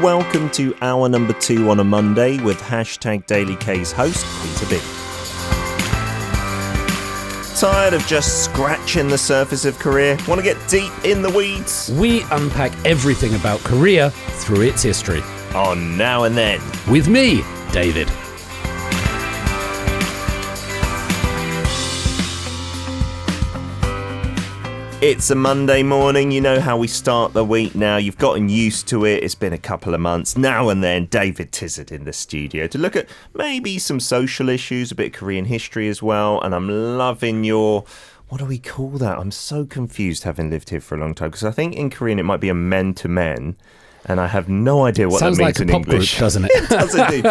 welcome to hour number 2 on a Monday with hashtag Daily K's host, Peter B. Tired of just scratching the surface of Korea? Want to get deep in the weeds? We unpack everything about Korea through its history. On Now and Then. With me, David. It's a Monday morning. You know how we start the week now. You've gotten used to it. It's been a couple of months. Now and then, David Tizard in the studio to look at maybe some social issues, a bit of Korean history as well. And I'm loving your... What do we call that? I'm so confused having lived here for a long time because I think in Korean it might be a men-to-men. And I have no idea what Sounds that means like in a pop English. Group, doesn't it? It does indeed.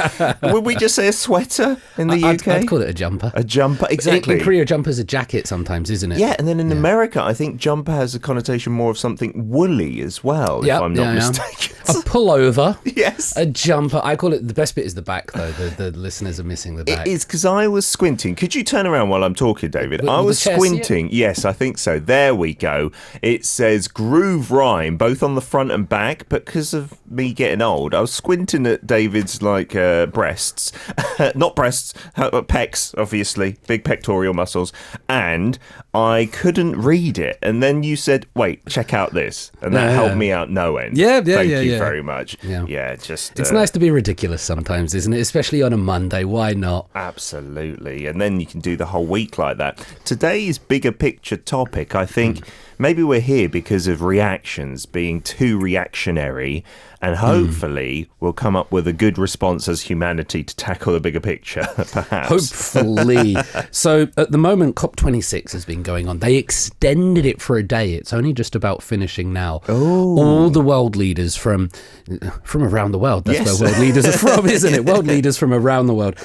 Would we just say a sweater in the UK? I'd call it a jumper. A jumper, exactly. In Korea, jumper's a jacket sometimes, isn't it? Yeah, and then in America, I think jumper has a connotation more of something woolly as well, if I'm not mistaken. A pullover. Yes. A jumper. I call it, the best bit is the back, though. The listeners are missing the back. It is, because I was squinting. Could you turn around while I'm talking, David? I was squinting. Yes, I think so. There we go. It says groove rhyme, both on the front and back, but because of me getting old, I was squinting at David's breasts. Not breasts, pecs, obviously. Big pectoral muscles. And I couldn't read it. And then you said, wait, check out this. And that helped me out no end. Thank you very much. Yeah, just... It's nice to be ridiculous sometimes, isn't it? Especially on a Monday. Why not? Absolutely. And then you can do the whole week like that. Today's bigger picture topic, I think... Maybe we're here because of reactions being too reactionary, and hopefully we'll come up with a good response as humanity to tackle the bigger picture, perhaps. Hopefully. So at the moment, COP26 has been going on. They extended it for a day. It's only just about finishing now. Oh. All the world leaders from around the world. That's where world leaders are from, isn't it? World leaders from around the world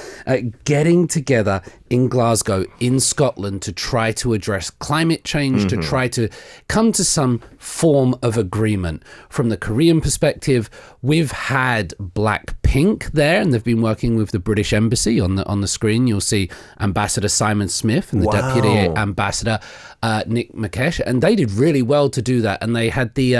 getting together in Glasgow, in Scotland, to try to address climate change, to try to come to some form of agreement. From the Korean perspective, we've had Blackpink there, and they've been working with the British Embassy. On the screen, you'll see Ambassador Simon Smith and the Deputy Ambassador Nick Mukesh, and they did really well to do that. And they had the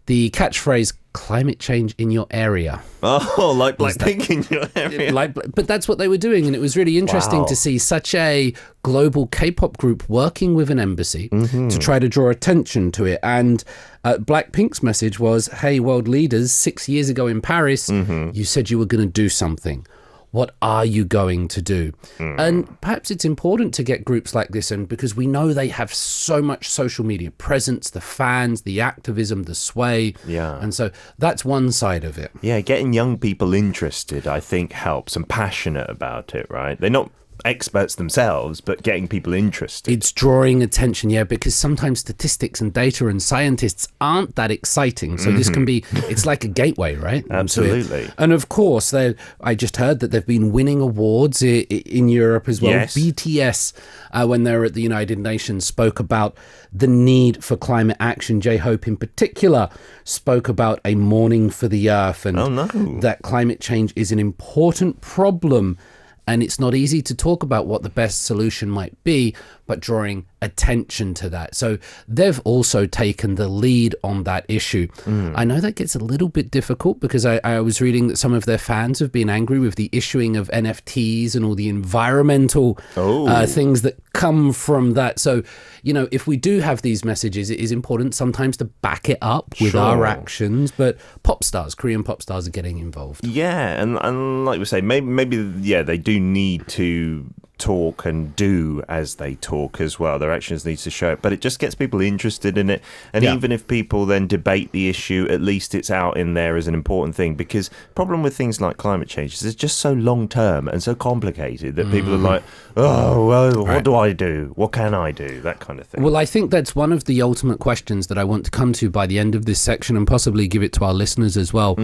catchphrase, climate change in your area. Oh, like Blackpink in your area. But that's what they were doing, and it was really interesting to see such a global K-pop group working with an embassy to try to draw attention to it. And Blackpink's message was, hey, world leaders, 6 years ago in Paris, you said you were going to do something. What are you going to do? And perhaps it's important to get groups like this in because we know they have so much social media presence, the fans, the activism, the sway. Yeah. And so that's one side of it. Yeah, getting young people interested, I think, helps and passionate about it, right? They're not experts themselves, but getting people interested. It's drawing attention, because sometimes statistics and data and scientists aren't that exciting. So this can be, it's like a gateway, right? Absolutely. And of course, I just heard that they've been winning awards in Europe as well. Yes. BTS, when they were at the United Nations, spoke about the need for climate action. J-Hope in particular spoke about a mourning for the earth and that climate change is an important problem. And it's not easy to talk about what the best solution might be, but drawing attention to that. So they've also taken the lead on that issue. I know that gets a little bit difficult because I was reading that some of their fans have been angry with the issuing of NFTs and all the environmental things that come from that. So, if we do have these messages, it is important sometimes to back it up with our actions. But Korean pop stars are getting involved. Yeah, and like we say, maybe they do need to talk and do as they talk as well. Their actions need to show it, but it just gets people interested in it. And even if people then debate the issue, at least it's out in there as an important thing, because problem with things like climate change is it's just so long term and so complicated that people are like, what do I do? What can I do? That kind of thing. Well, I think that's one of the ultimate questions that I want to come to by the end of this section and possibly give it to our listeners as well.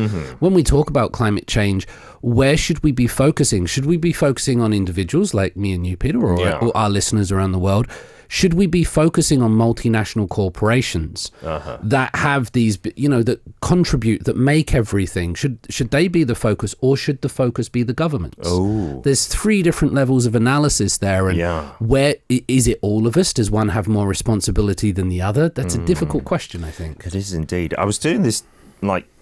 When we talk about climate change, where should we be focusing? Should we be focusing on individuals like me and you, Peter, or our listeners around the world? Should we be focusing on multinational corporations that have these, that contribute, that make everything? Should they be the focus, or should the focus be the governments? There's 3 different levels of analysis there. And where is it all of us? Does one have more responsibility than the other? That's a difficult question, I think. It is indeed. I was doing this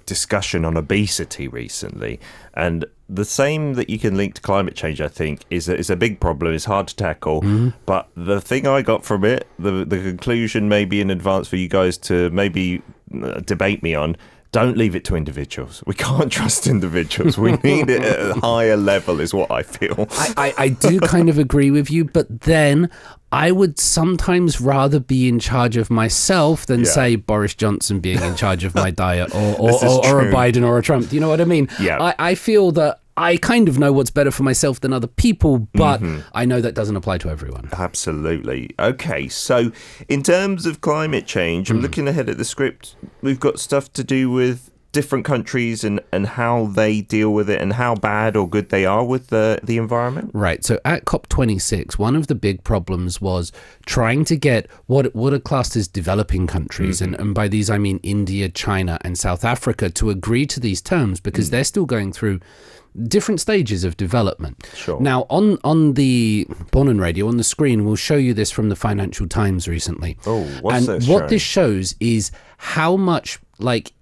discussion on obesity recently, and the same that you can link to climate change, I think, is a big problem. It's hard to tackle, but the thing I got from it, the conclusion maybe in advance for you guys to maybe debate me on, don't leave it to individuals. We can't trust individuals. We need it at a higher level, is what I feel. I do kind of agree with you, but then I would sometimes rather be in charge of myself than, say, Boris Johnson being in charge of my diet or a Biden or a Trump. Do you know what I mean? Yeah. I feel that I kind of know what's better for myself than other people, but I know that doesn't apply to everyone. Absolutely. Okay, so in terms of climate change, I'm looking ahead at the script. We've got stuff to do with different countries and how they deal with it and how bad or good they are with the environment. Right. So at COP26, one of the big problems was trying to get what are classed as developing countries, and by these I mean India, China, and South Africa, to agree to these terms because they're still going through different stages of development. Sure. Now, on the Born and Radio, on the screen, we'll show you this from the Financial Times recently. Oh, what's this what showing? This shows is how much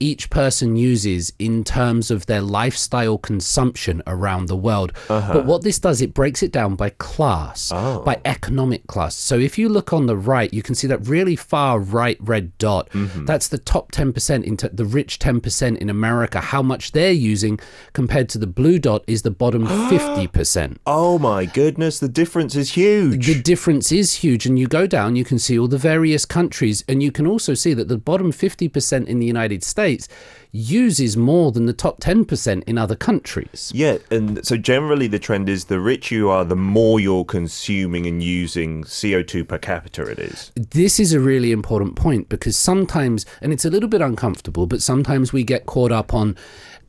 each person uses in terms of their lifestyle consumption around the world. But what this does, it breaks it down by class, by economic class. So if you look on the right, you can see that really far right red dot. That's the top 10%, into the rich 10% in America, how much they're using compared to the blue dot is the bottom 50%. Oh my goodness, the difference is huge. The difference is huge. And you go down, you can see all the various countries, and you can also see that the bottom 50% in the United States uses more than the top 10% in other countries. Yeah, and so generally the trend is the richer you are, the more you're consuming and using CO2 per capita it is. This is a really important point because sometimes, and it's a little bit uncomfortable, but sometimes we get caught up on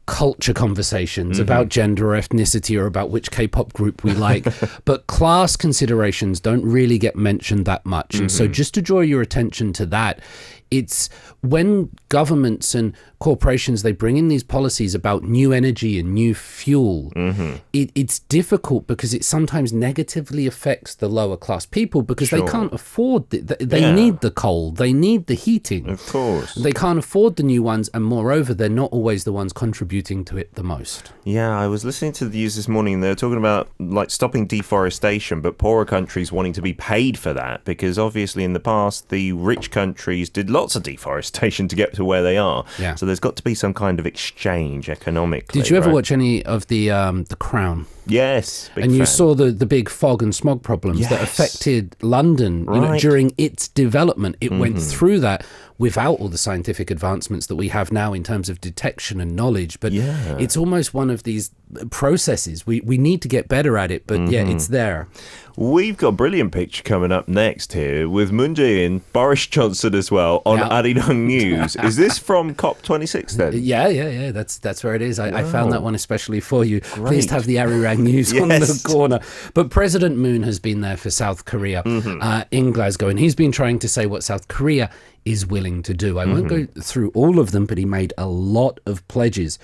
culture conversations about gender or ethnicity or about which K-pop group we like, but class considerations don't really get mentioned that much. And so just to draw your attention to that, it's when governments and corporations, they bring in these policies about new energy and new fuel, it's difficult because it sometimes negatively affects the lower class people because they can't afford it. They need the coal, they need the heating. Of course. They can't afford the new ones, and moreover, they're not always the ones contributing to it the most. Yeah, I was listening to the news this morning and they were talking about stopping deforestation, but poorer countries wanting to be paid for that because obviously in the past the rich countries did lots of deforestation to get to where they are. Yeah. So there's got to be some kind of exchange economically. Did you ever watch any of the Crown? Yes. And you saw the big fog and smog problems that affected London during its development. It went through that without all the scientific advancements that we have now in terms of detection and knowledge. But it's almost one of these processes. We need to get better at it, but it's there. We've got a brilliant picture coming up next here with Moon Jae-in, Boris Johnson as well on Arirang News. Is this from COP26 then? Yeah. That's where it is. I found that one especially for you. Please have the Arirang News on the corner. But President Moon has been there for South Korea in Glasgow, and he's been trying to say what South Korea is willing to do. I won't go through all of them, but he made a lot of pledges.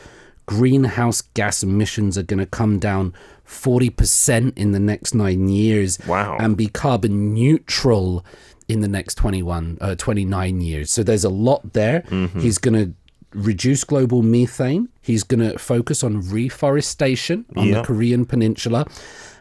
Greenhouse gas emissions are going to come down 40% in the next 9 years. Wow. And be carbon neutral in the next 29 years. So there's a lot there. He's going to reduce global methane. He's going to focus on reforestation on the Korean Peninsula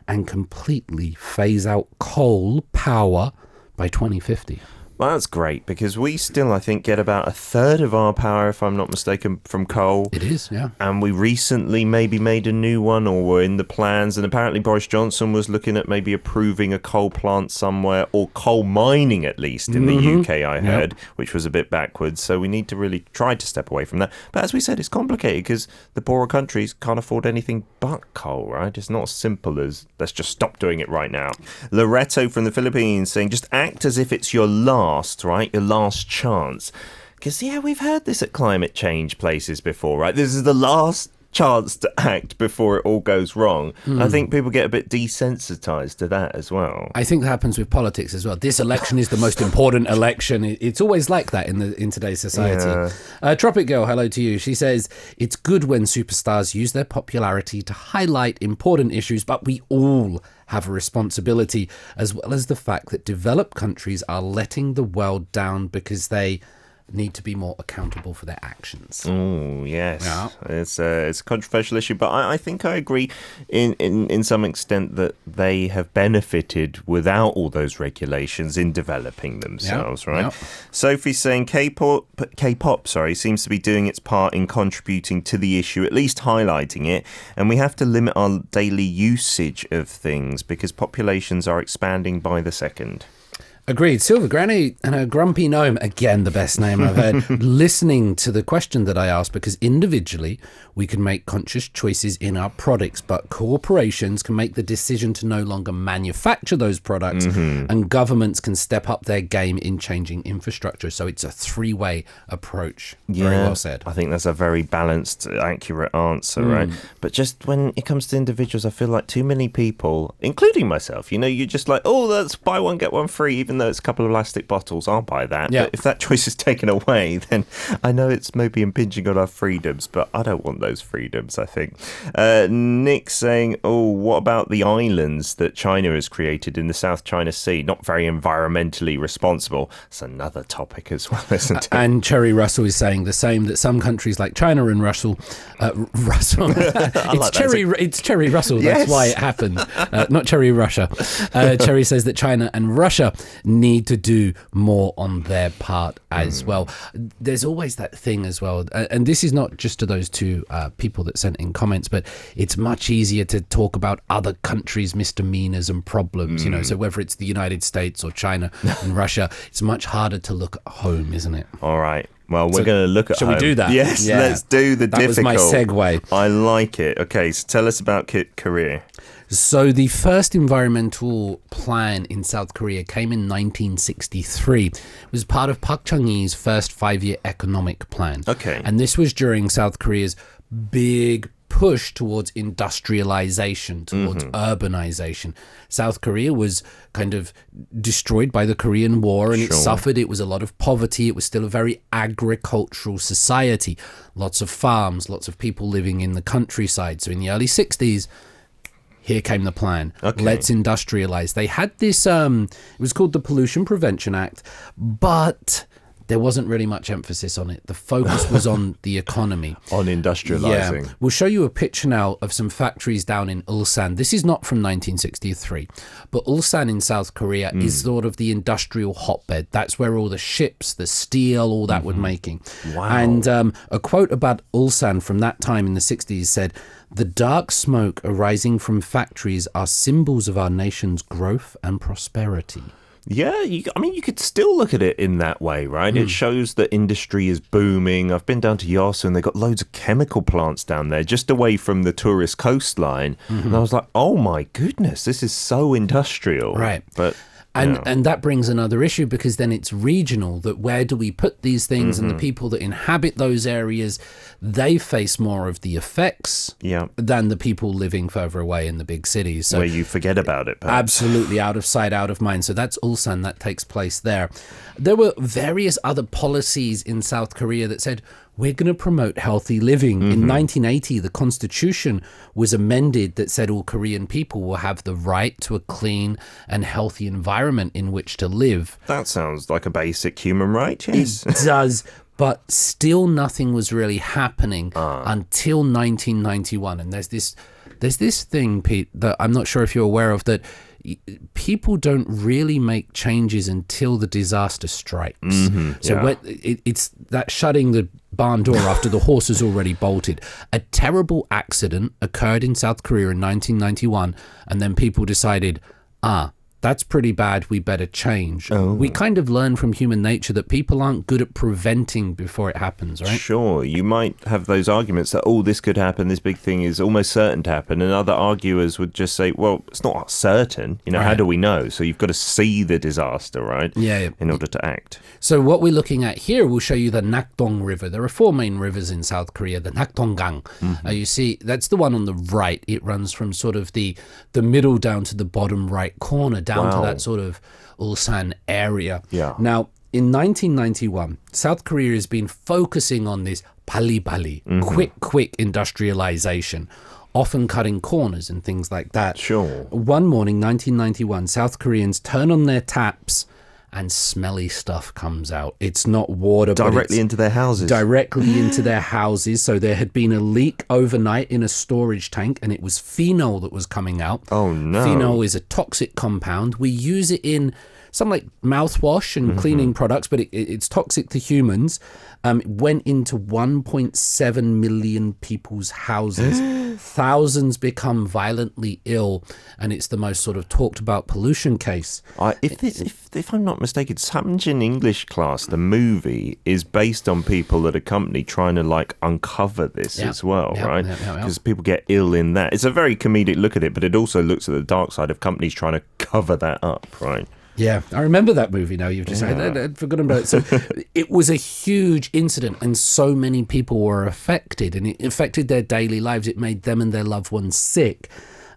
and completely phase out coal power by 2050. Well, that's great because we still, I think, get about a third of our power, if I'm not mistaken, from coal. It is, yeah. And we recently maybe made a new one or were in the plans. And apparently Boris Johnson was looking at maybe approving a coal plant somewhere or coal mining, at least, in the UK, I heard, which was a bit backwards. So we need to really try to step away from that. But as we said, it's complicated because the poorer countries can't afford anything but coal, right? It's not as simple as let's just stop doing it right now. Loreto from the Philippines saying just act as if it's your last, right? Your last chance. Because, we've heard this at climate change places before, right? This is the last chance to act before it all goes wrong. I think people get a bit desensitized to that as well. I think that happens with politics as well. This election is the most important election. It's always like that in today's society. Tropic Girl, hello to you. She says, it's good when superstars use their popularity to highlight important issues, but we all have a responsibility, as well as the fact that developed countries are letting the world down because they need to be more accountable for their actions. Oh, yes. Yeah. It's a controversial issue, but I think I agree in some extent that they have benefited without all those regulations in developing themselves, right? Yep. Sophie's saying K-pop, seems to be doing its part in contributing to the issue, at least highlighting it, and we have to limit our daily usage of things because populations are expanding by the second. Agreed. Silver Granny and her grumpy gnome, again, the best name I've heard, listening to the question that I asked, because individually we can make conscious choices in our products, but corporations can make the decision to no longer manufacture those products, and governments can step up their game in changing infrastructure. So it's a three-way approach. Yeah, very well said. I think that's a very balanced, accurate answer, right? But just when it comes to individuals, I feel like too many people, including myself, you're just like, oh, let's buy one, get one free, even though it's a couple of plastic bottles, I'll buy that. Yeah. But if that choice is taken away, then I know it's maybe impinging on our freedoms, but I don't want those freedoms, I think. Nick saying, oh, what about the islands that China has created in the South China Sea? Not very environmentally responsible. It's another topic as well, isn't it? And Cherry Russell is saying the same, that some countries like China and Russell, it's Cherry Russell, that's yes. Why it happened, not Cherry Russia. Cherry says that China and Russia need to do more on their part as well. There's always that thing as well, and this is not just to those two people that sent in comments, but it's much easier to talk about other countries' misdemeanors and problems, so whether it's the United States or China and Russia, it's much harder to look at home, isn't it? All right. Well, we're going to look at Shall home. we do that? Yes, yeah. Let's do the difficult. That was my segue. I like it. Okay, so tell us about Korea. So the first environmental plan in South Korea came in 1963. It was part of Park Chung-hee's first 5-year economic plan. Okay. And this was during South Korea's big push towards industrialization, towards urbanization. South Korea was kind of destroyed by the Korean War, and it suffered. It was a lot of poverty. It was still a very agricultural society. Lots of farms, lots of people living in the countryside. So in the early 60s, here came the plan. Okay. Let's industrialize. They had this, it was called the Pollution Prevention Act, but there wasn't really much emphasis on it. The focus was on the economy. On industrializing. Yeah. We'll show you a picture now of some factories down in Ulsan. This is not from 1963, but Ulsan in South Korea is sort of the industrial hotbed. That's where all the ships, the steel, all that were making. Wow. And a quote about Ulsan from that time in the 60s said, "The dark smoke arising from factories are symbols of our nation's growth and prosperity." Yeah, you could still look at it in that way, right? It shows that industry is booming. I've been down to Yeosu and they've got loads of chemical plants down there just away from the tourist coastline. And I was like, oh my goodness, this is so industrial. Right. But And that brings another issue, because then it's regional, that where do we put these things, and the people that inhabit those areas, they face more of the effects than the people living further away in the big cities. So where you forget about it, perhaps. Absolutely, out of sight, out of mind. So that's Ulsan, that takes place there. There were various other policies in South Korea that said, we're going to promote healthy living. In 1980, the constitution was amended that said all Korean people will have the right to a clean and healthy environment in which to live. That sounds like a basic human right, yes. It does, but still nothing was really happening until 1991. And there's this thing, Pete, that I'm not sure if you're aware of, that people don't really make changes until the disaster strikes. It's that shutting the barn door after the horse has already bolted. A terrible accident occurred in South Korea in 1991, and then people decided, that's pretty bad, we better change. We kind of learn from human nature that people aren't good at preventing before it happens, right? Sure, you might have those arguments that, this could happen, this big thing is almost certain to happen, and other arguers would just say, well, it's not certain, how do we know? So you've got to see the disaster, right? Yeah. In order to act. So what we're looking at here, we'll show you the Nakdong River. There are 4 main rivers in South Korea, the Nakdonggang. You see, that's the one on the right. It runs from sort of the middle down to the bottom right corner, down to that sort of Ulsan area. Yeah. Now, in 1991, South Korea has been focusing on this pali-pali, quick industrialization, often cutting corners and things like that. Sure. One morning, 1991, South Koreans turn on their taps and smelly stuff comes out. It's not water, directly into their houses. Directly into their houses. So there had been a leak overnight in a storage tank, and it was phenol that was coming out. Oh no! Phenol is a toxic compound. We use it in some like mouthwash and cleaning products, but it's toxic to humans. It went into 1.7 million people's houses. Thousands become violently ill, and it's the most sort of talked about pollution case. If I'm not mistaken, Something in English Class, the movie, is based on people at a company trying to like uncover this as well, right? Because people get ill in that. It's a very comedic look at it, but it also looks at the dark side of companies trying to cover that up, right? Yeah, I remember that movie now. You've just I'd forgotten about it. So it was a huge incident, and so many people were affected, and it affected their daily lives. It made them and their loved ones sick.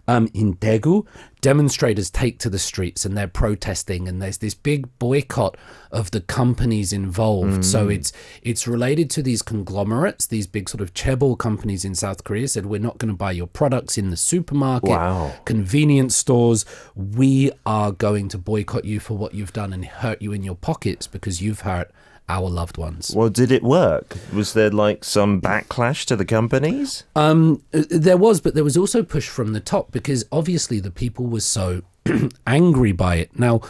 In Daegu, demonstrators take to the streets and they're protesting, and there's this big boycott of the companies involved. So it's related to these conglomerates, these big sort of chaebol companies in South Korea said, we're not going to buy your products in the supermarket, convenience stores. We are going to boycott you for what you've done and hurt you in your pockets because you've hurt our loved ones. Well, did it work? Was there like some backlash to the companies? There was, but there was also push from the top because obviously the people were so angry by it. Now,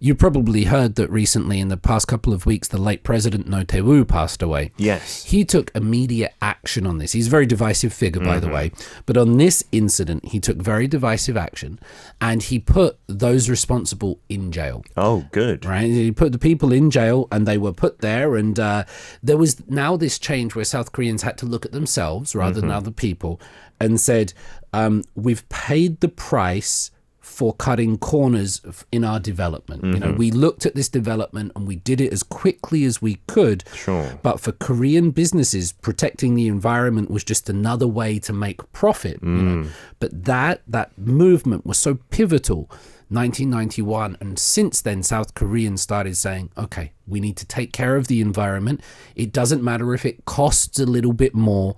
you probably heard that recently in the past couple of weeks, the late president No Tae-woo passed away. Yes. He took immediate action on this. He's a very divisive figure, by the way. But on this incident, he took very divisive action, and he put those responsible in jail. Oh, good. Right? He put the people in jail, and they were put there. And there was now this change where South Koreans had to look at themselves rather than other people and said, we've paid the price for cutting corners in our development. You know, we looked at this development and we did it as quickly as we could. Sure. But for Korean businesses, protecting the environment was just another way to make profit. You know? But that movement was so pivotal, 1991, and since then South Koreans started saying, okay, we need to take care of the environment. It doesn't matter if it costs a little bit more,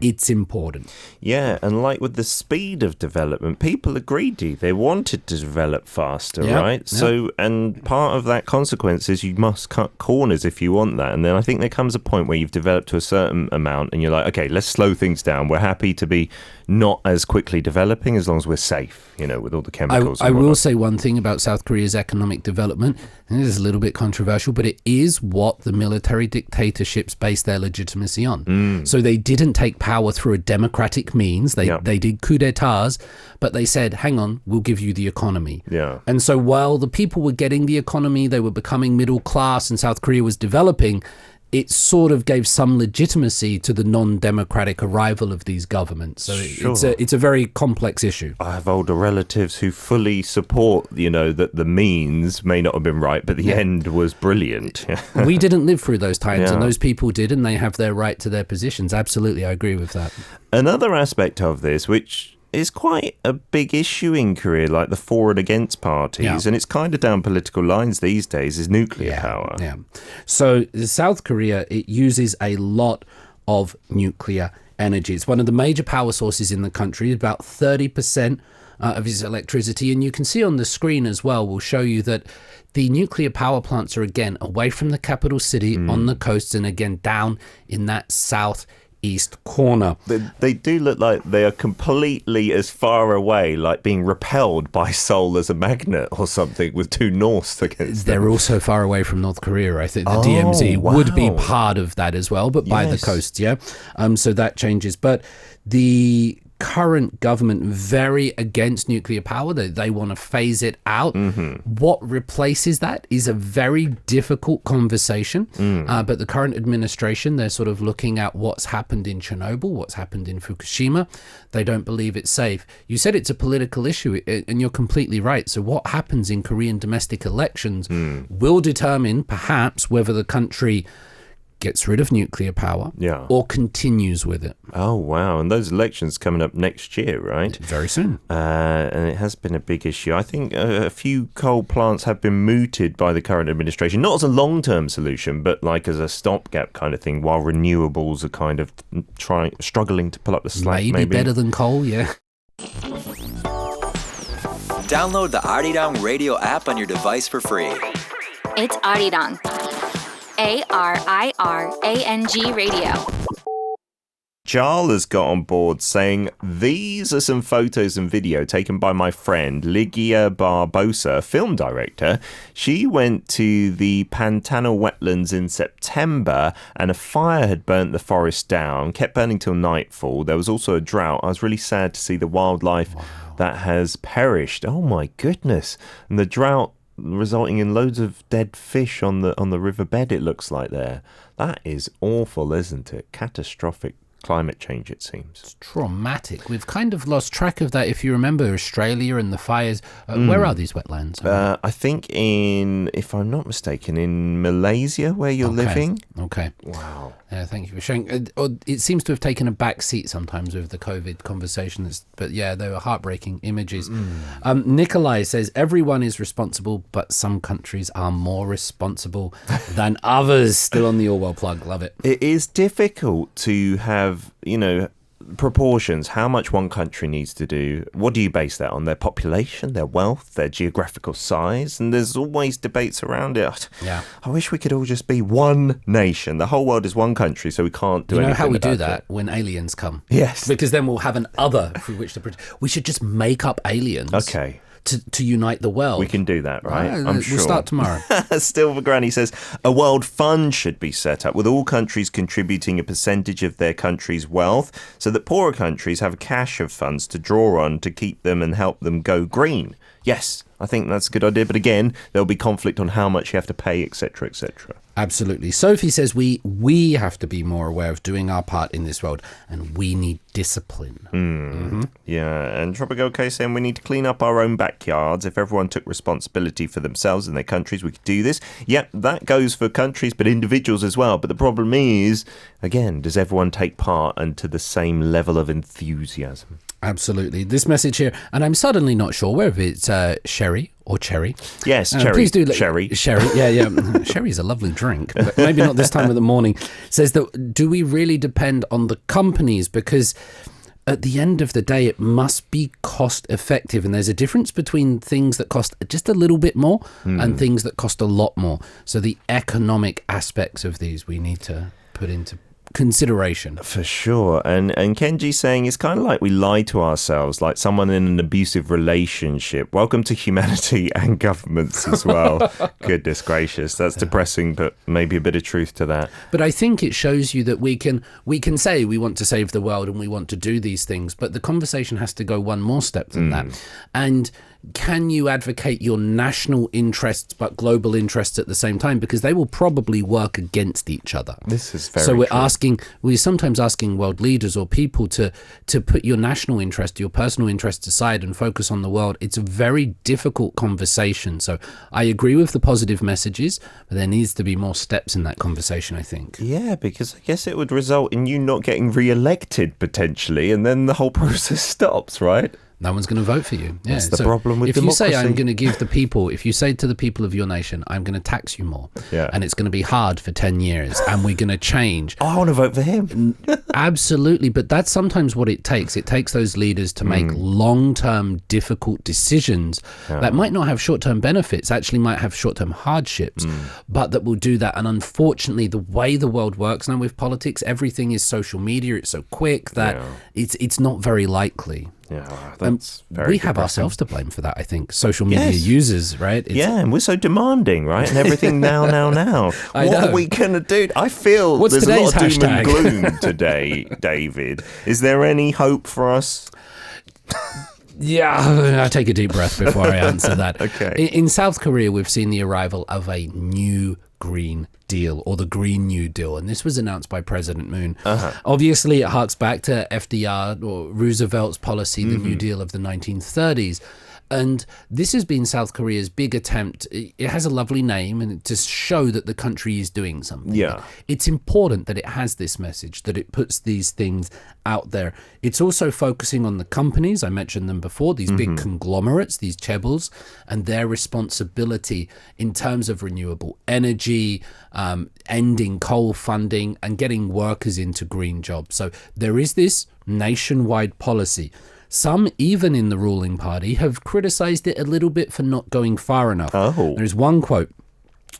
it's important. Yeah, and like with the speed of development, people are greedy. They wanted to develop faster, right? So, and part of that consequence is you must cut corners if you want that. And then I think there comes a point where you've developed to a certain amount and you're like, okay, let's slow things down. We're happy to be not as quickly developing as long as we're safe, you know, with all the chemicals. I will say one thing about South Korea's economic development, and this is a little bit controversial, but it is what the military dictatorships based their legitimacy on. So they didn't take power through a democratic means. They did coup d'etats, but they said, hang on, we'll give you the economy. Yeah. And so while the people were getting the economy, they were becoming middle class and South Korea was developing, it sort of gave some legitimacy to the non-democratic arrival of these governments. So it's a very complex issue. I have older relatives who fully support, you know, that the means may not have been right, but the end was brilliant. We didn't live through those times, and those people did, and they have their right to their positions. Absolutely, I agree with that. Another aspect of this, which is quite a big issue in Korea, like the for and against parties, and it's kind of down political lines these days, is nuclear power. Yeah. So South Korea, it uses a lot of nuclear energy. It's one of the major power sources in the country, about 30% of its electricity. And you can see on the screen as well, we'll show you that the nuclear power plants are, again, away from the capital city, on the coasts, and again, down in that southeast corner. They do look like they are completely as far away, like being repelled by Seoul as a magnet or something, with two norths against them. They're also far away from North Korea. I think the DMZ would be part of that as well, but by the coast, so that changes. But the current government very against nuclear power. They want to phase it out. What replaces that is a very difficult conversation. But the current administration, they're sort of looking at what's happened in Chernobyl, what's happened in Fukushima. They don't believe it's safe. You said it's a political issue, and you're completely right. So what happens in Korean domestic elections will determine perhaps whether the country gets rid of nuclear power or continues with it. Oh, wow. And those elections coming up next year, right? Very soon. And it has been a big issue. I think a few coal plants have been mooted by the current administration, not as a long-term solution, but like as a stopgap kind of thing, while renewables are kind of struggling to pull up the slack. Maybe better than coal, yeah. Download the Arirang radio app on your device for free. It's Arirang. ARIRANG Radio. Jarl has got on board saying, these are some photos and video taken by my friend Ligia Barbosa, film director. She went to the Pantanal wetlands in September and a fire had burnt the forest down, kept burning till nightfall. There was also a drought. I was really sad to see the wildlife that has perished. Oh my goodness. And the drought resulting in loads of dead fish on the riverbed, it looks like there. That is awful, isn't it? Catastrophic climate change, it seems. It's traumatic. We've kind of lost track of that. If you remember Australia and the fires, where are these wetlands? I think if I'm not mistaken, in Malaysia, where you're living. Okay. Wow. Thank you for sharing. It seems to have taken a back seat sometimes with the COVID conversation. But yeah, they were heartbreaking images. Nikolai says, everyone is responsible, but some countries are more responsible than others. Still on the Orwell plug. Love it. It is difficult to have, proportions, how much one country needs to do. What do you base that on? Their population, their wealth, their geographical size? And there's always debates around it. Yeah. I wish we could all just be one nation. The whole world is one country, so we can't do anything. You know how we do about that? it. When aliens come. Yes. Because then we'll have an other through which to... We should just make up aliens. Okay. To unite the world. We can do that, right? I'm sure. We'll start tomorrow. Silver Granny says, a world fund should be set up with all countries contributing a percentage of their country's wealth so that poorer countries have a cache of funds to draw on to keep them and help them go green. Yes, I think that's a good idea. But again, there'll be conflict on how much you have to pay, etc., etc. Absolutely. Sophie says we have to be more aware of doing our part in this world, and we need discipline. Yeah, and Tropical K saying we need to clean up our own backyards. If everyone took responsibility for themselves and their countries, we could do this. Yep, that goes for countries, but individuals as well. But the problem is, again, does everyone take part and to the same level of enthusiasm? Absolutely. This message here, and I'm suddenly not sure whether it's Sherry or Cherry. Yes, Cherry. Please do Sherry. Sherry, yeah. Sherry's a lovely drink, but maybe not this time of the morning. Says that, do we really depend on the companies? Because at the end of the day, it must be cost effective. And there's a difference between things that cost just a little bit more and things that cost a lot more. So the economic aspects of these we need to put into consideration. For sure. And Kenji saying it's kind of like we lie to ourselves, like someone in an abusive relationship. Welcome to humanity and governments as well. Goodness gracious. That's depressing, but maybe a bit of truth to that. But I think it shows you that we can say we want to save the world and we want to do these things, but the conversation has to go one more step than that. And can you advocate your national interests but global interests at the same time? Because they will probably work against each other. This is very So true. we're sometimes asking world leaders or people to put your national interest, your personal interests aside and focus on the world. It's a very difficult conversation. So I agree with the positive messages, but there needs to be more steps in that conversation, I think. Yeah, because I guess it would result in you not getting re-elected potentially, and then the whole process stops, right? No one's going to vote for you. Yeah. That's the problem with democracy. If you say, I'm going to give the people, if you say to the people of your nation, I'm going to tax you more, and it's going to be hard for 10 years, and we're going to change. Oh, I want to vote for him. Absolutely. But that's sometimes what it takes. It takes those leaders to make long-term, difficult decisions that might not have short-term benefits, actually might have short-term hardships, but that will do that. And unfortunately, the way the world works now with politics, everything is social media. It's so quick that it's not very likely. Yeah, that's very we have ourselves to blame for that, I think. Social media users, right? And we're so demanding, right? And everything now. What are we going to do? I feel there's a lot of doom and gloom today, David. Is there any hope for us? Yeah, I'll take a deep breath before I answer that. Okay. In South Korea, we've seen the arrival of a new Green Deal, or the Green New Deal, and this was announced by President Moon. Obviously, it harks back to FDR or Roosevelt's policy, the New Deal of the 1930s. And this has been South Korea's big attempt. It has a lovely name, and to show that the country is doing something. Yeah. It's important that it has this message, that it puts these things out there. It's also focusing on the companies. I mentioned them before, these big conglomerates, these chaebols, and their responsibility in terms of renewable energy, ending coal funding, and getting workers into green jobs. So there is this nationwide policy. Some, even in the ruling party, have criticized it a little bit for not going far enough. There's one quote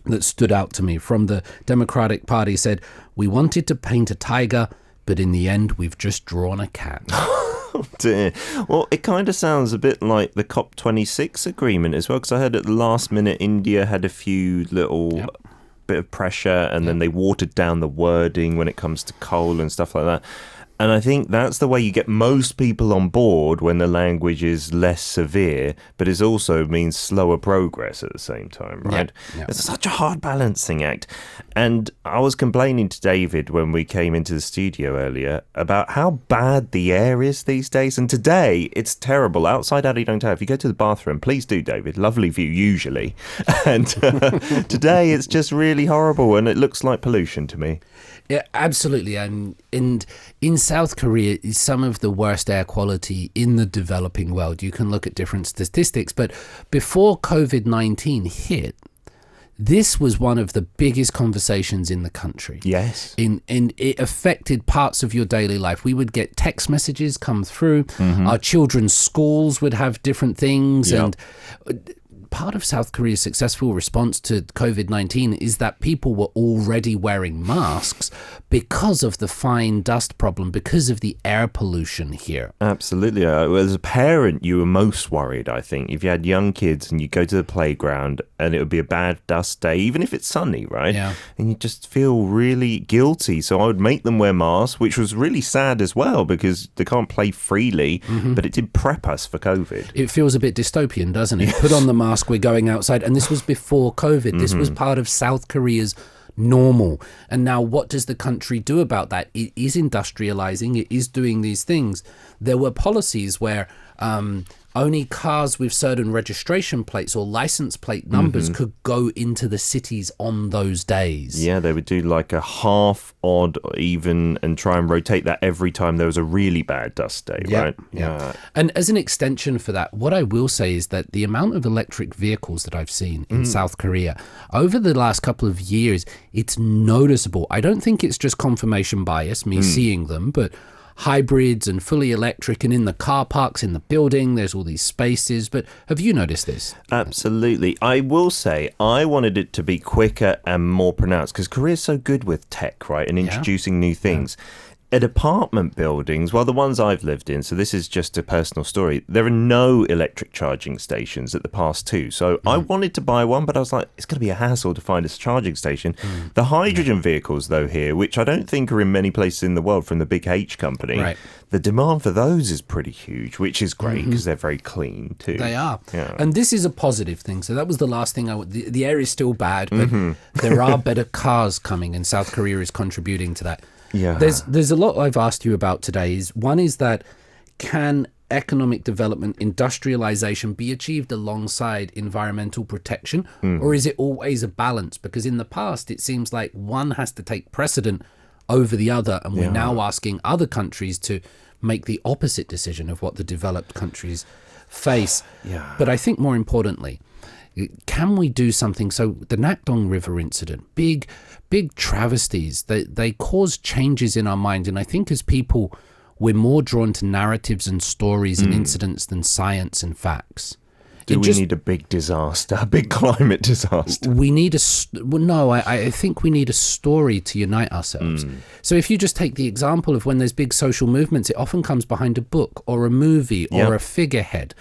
that stood out to me from the Democratic Party said, "We wanted to paint a tiger, but in the end, we've just drawn a cat." Oh dear. Well, it kind of sounds a bit like the COP26 agreement as well, because I heard at the last minute India had a few little bit of pressure, and then they watered down the wording when it comes to coal and stuff like that. And I think that's the way you get most people on board when the language is less severe, but it also means slower progress at the same time, right? Yeah. It's such a hard balancing act. And I was complaining to David when we came into the studio earlier about how bad the air is these days. And today, it's terrible. Outside Arirang Tower, if you go to the bathroom, please do, David. Lovely view, usually. And today, it's just really horrible, and it looks like pollution to me. Yeah, absolutely. And in South Korea is some of the worst air quality in the developing world. You can look at different statistics, but before COVID-19 hit, this was one of the biggest conversations in the country. Yes. And it affected parts of your daily life. We would get text messages come through. Mm-hmm. Our children's schools would have different things. Yep. And part of South Korea's successful response to COVID-19 is that people were already wearing masks because of the fine dust problem, because of the air pollution here. Absolutely. As a parent, you were most worried, I think. If you had young kids and you go to the playground and it would be a bad dust day, even if it's sunny, right? Yeah. And you just feel really guilty. So I would make them wear masks, which was really sad as well because they can't play freely, but it did prep us for COVID. It feels a bit dystopian, doesn't it? Put on the mask, we're going outside. And this was before COVID. This was part of South Korea's normal. And now what does the country do about that? It is industrializing. It is doing these things. There were policies where only cars with certain registration plates or license plate numbers could go into the cities on those days. Yeah, they would do like a half, odd, even, and try and rotate that every time there was a really bad dust day, right? Yeah. And as an extension for that, what I will say is that the amount of electric vehicles that I've seen in South Korea over the last couple of years, it's noticeable. I don't think it's just confirmation bias, me seeing them, but hybrids and fully electric, and in the car parks in the building there's all these spaces. But have you noticed this? Absolutely. I will say I wanted it to be quicker and more pronounced because Korea's so good with tech, right, and introducing new things. At apartment buildings, well, the ones I've lived in, so this is just a personal story, there are no electric charging stations at the past two. So I wanted to buy one, but I was like, it's going to be a hassle to find a charging station. The hydrogen vehicles, though, here, which I don't think are in many places in the world from the big H company, the demand for those is pretty huge, which is great because they're very clean, too. They are. Yeah. And this is a positive thing. So that was the last thing the air is still bad, but there are better cars coming, and South Korea is contributing to that. Yeah. There's a lot I've asked you about today. One is that can economic development, industrialization be achieved alongside environmental protection, or is it always a balance? Because in the past, it seems like one has to take precedent over the other, and we're now asking other countries to make the opposite decision of what the developed countries face. Yeah. But I think more importantly, can we do something? So the Nakdong River incident, big travesties, they cause changes in our mind. And I think as people, we're more drawn to narratives and stories and incidents than science and facts. Do we need a big disaster, a big climate disaster? We need I think we need a story to unite ourselves. So if you just take the example of when there's big social movements, it often comes behind a book or a movie or a figurehead.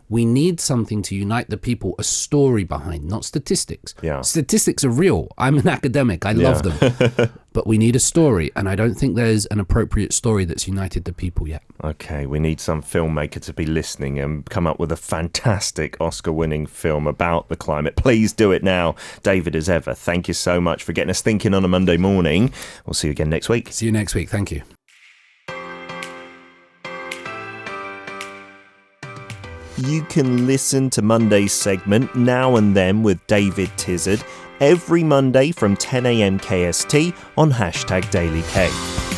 We need something to unite the people, a story behind, not statistics. Yeah. Statistics are real. I'm an academic. I love them. But we need a story, and I don't think there's an appropriate story that's united the people yet. Okay, we need some filmmaker to be listening and come up with a fantastic Oscar-winning film about the climate. Please do it now. David, as ever, thank you so much for getting us thinking on a Monday morning. We'll see you again next week. See you next week. Thank you. You can listen to Monday's segment Now and Then with David Tizard every Monday from 10 a.m. KST on #DailyK.